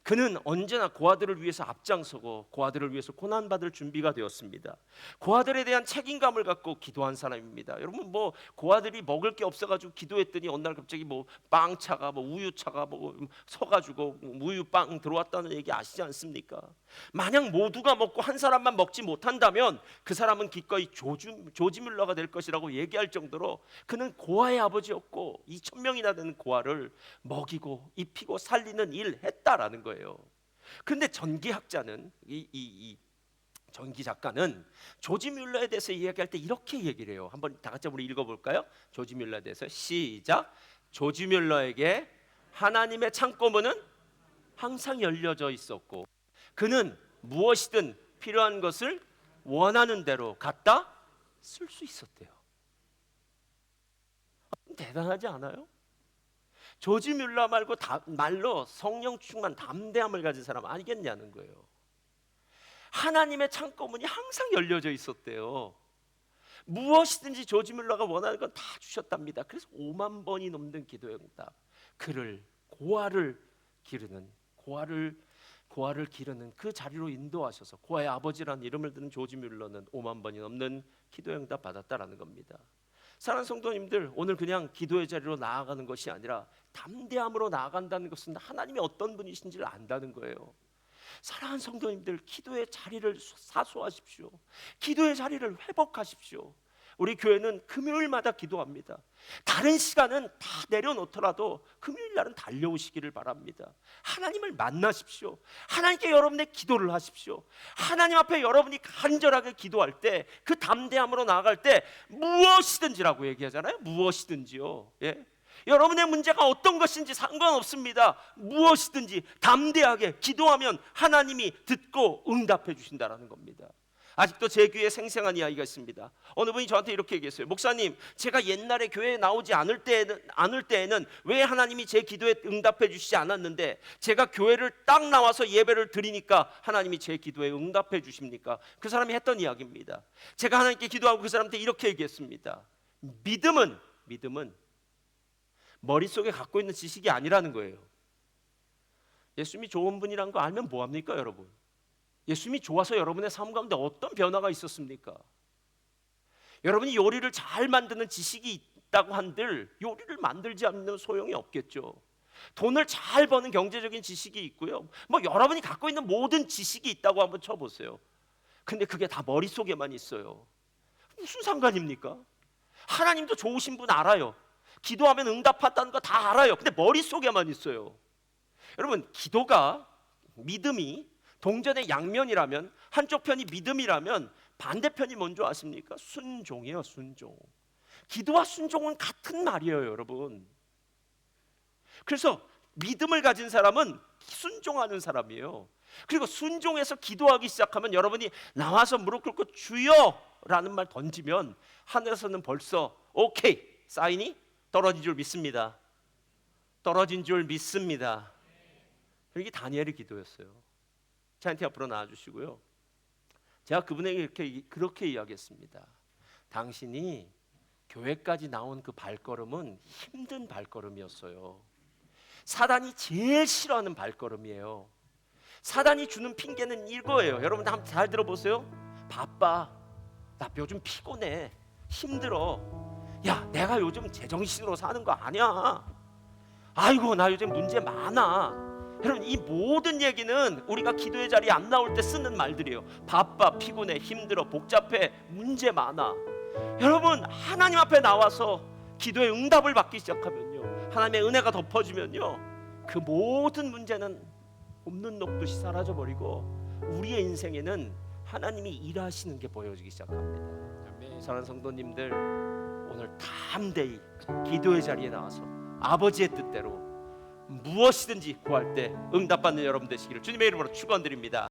그는 언제나 고아들을 위해서 앞장서고 고아들을 위해서 고난받을 준비가 되었습니다. 고아들에 대한 책임감을 갖고 기도한 사람입니다. 여러분, 뭐 고아들이 먹을 게 없어가지고 기도했더니 어느 날 갑자기 뭐 빵차가 뭐 우유차가 뭐 서가지고 우유빵 들어왔다는 얘기 아시지 않습니까? 만약 모두가 먹고 한 사람만 먹지 못한다면 그 사람은 기꺼이 조지 뮬러가 될 것이라고 얘기할 정도로 그는 고아의 아버지였고 2,000명이나 되는 고아를 먹이고 입히고 살리는 일 했다라는 거예요. 그런데 전기학자는 이 전기 작가는 조지 뮬러에 대해서 이야기할 때 이렇게 얘기를 해요. 한번 다 같이 우리 읽어볼까요? 조지 뮬러에 대해서 시작. 조지 뮬러에게 하나님의 창고문은 항상 열려져 있었고 그는 무엇이든 필요한 것을 원하는 대로 갖다 쓸 수 있었대요. 대단하지 않아요? 조지 뮬러 말로 성령 충만 담대함을 가진 사람 아니겠냐는 거예요. 하나님의 창고문이 항상 열려져 있었대요. 무엇이든지 조지 뮬러가 원하는 건 다 주셨답니다. 그래서 5만 번이 넘는 기도의 응답, 그를 고아를 기르는 그 자리로 인도하셔서 고아의 아버지라는 이름을 드는 조지 뮬러는 5만 번이 넘는 기도의 응답 받았다라는 겁니다. 사랑하는 성도님들, 오늘 그냥 기도의 자리로 나아가는 것이 아니라 담대함으로 나아간다는 것은 하나님이 어떤 분이신지를 안다는 거예요. 사랑하는 성도님들, 기도의 자리를 사수하십시오. 기도의 자리를 회복하십시오. 우리 교회는 금요일마다 기도합니다. 다른 시간은 다 내려놓더라도 금요일 날은 달려오시기를 바랍니다. 하나님을 만나십시오. 하나님께 여러분의 기도를 하십시오. 하나님 앞에 여러분이 간절하게 기도할 때, 그 담대함으로 나아갈 때 무엇이든지라고 얘기하잖아요. 무엇이든지요. 예? 여러분의 문제가 어떤 것인지 상관없습니다. 무엇이든지 담대하게 기도하면 하나님이 듣고 응답해 주신다는 겁니다. 아직도 제 귀에 생생한 이야기가 있습니다. 어느 분이 저한테 이렇게 얘기했어요. 목사님, 제가 옛날에 교회에 나오지 않을 때에는 왜 하나님이 제 기도에 응답해 주시지 않았는데 제가 교회를 딱 나와서 예배를 드리니까 하나님이 제 기도에 응답해 주십니까? 그 사람이 했던 이야기입니다. 제가 하나님께 기도하고 그 사람한테 이렇게 얘기했습니다. 믿음은 머릿속에 갖고 있는 지식이 아니라는 거예요. 예수님이 좋은 분이란 거 알면 뭐합니까, 여러분? 예수님이 좋아서 여러분의 삶 가운데 어떤 변화가 있었습니까? 여러분이 요리를 잘 만드는 지식이 있다고 한들 요리를 만들지 않는 소용이 없겠죠. 돈을 잘 버는 경제적인 지식이 있고요. 뭐 여러분이 갖고 있는 모든 지식이 있다고 한번 쳐보세요. 근데 그게 다 머릿속에만 있어요. 무슨 상관입니까? 하나님도 좋으신 분 알아요. 기도하면 응답한다는 거 다 알아요. 근데 머릿속에만 있어요. 여러분, 기도가, 믿음이 동전의 양면이라면, 한쪽 편이 믿음이라면 반대편이 뭔지 아십니까? 순종이에요. 순종. 기도와 순종은 같은 말이에요, 여러분. 그래서 믿음을 가진 사람은 순종하는 사람이에요. 그리고 순종해서 기도하기 시작하면 여러분이 나와서 무릎 꿇고 주여 라는 말 던지면 하늘에서는 벌써 오케이, 사인이 떨어진 줄 믿습니다. 떨어진 줄 믿습니다. 이게 다니엘의 기도였어요. 저한테 앞으로 나와주시고요. 제가 그분에게 그렇게 이야기했습니다. 당신이 교회까지 나온 그 발걸음은 힘든 발걸음이었어요. 사단이 제일 싫어하는 발걸음이에요. 사단이 주는 핑계는 이거예요. 여러분 한번 잘 들어보세요. 바빠, 나 요즘 피곤해, 힘들어. 야, 내가 요즘 제정신으로 사는 거 아니야. 아이고, 나 요즘 문제 많아. 여러분, 이 모든 얘기는 우리가 기도의 자리에 안 나올 때 쓰는 말들이에요. 바빠, 피곤해, 힘들어, 복잡해, 문제 많아. 여러분, 하나님 앞에 나와서 기도의 응답을 받기 시작하면요, 하나님의 은혜가 덮어주면요, 그 모든 문제는 없는 녹듯이 사라져버리고 우리의 인생에는 하나님이 일하시는 게 보여지기 시작합니다. 사랑하는 성도님들, 오늘 담대히 기도의 자리에 나와서 아버지의 뜻대로 무엇이든지 구할 때 응답받는 여러분 되시기를 주님의 이름으로 축원드립니다.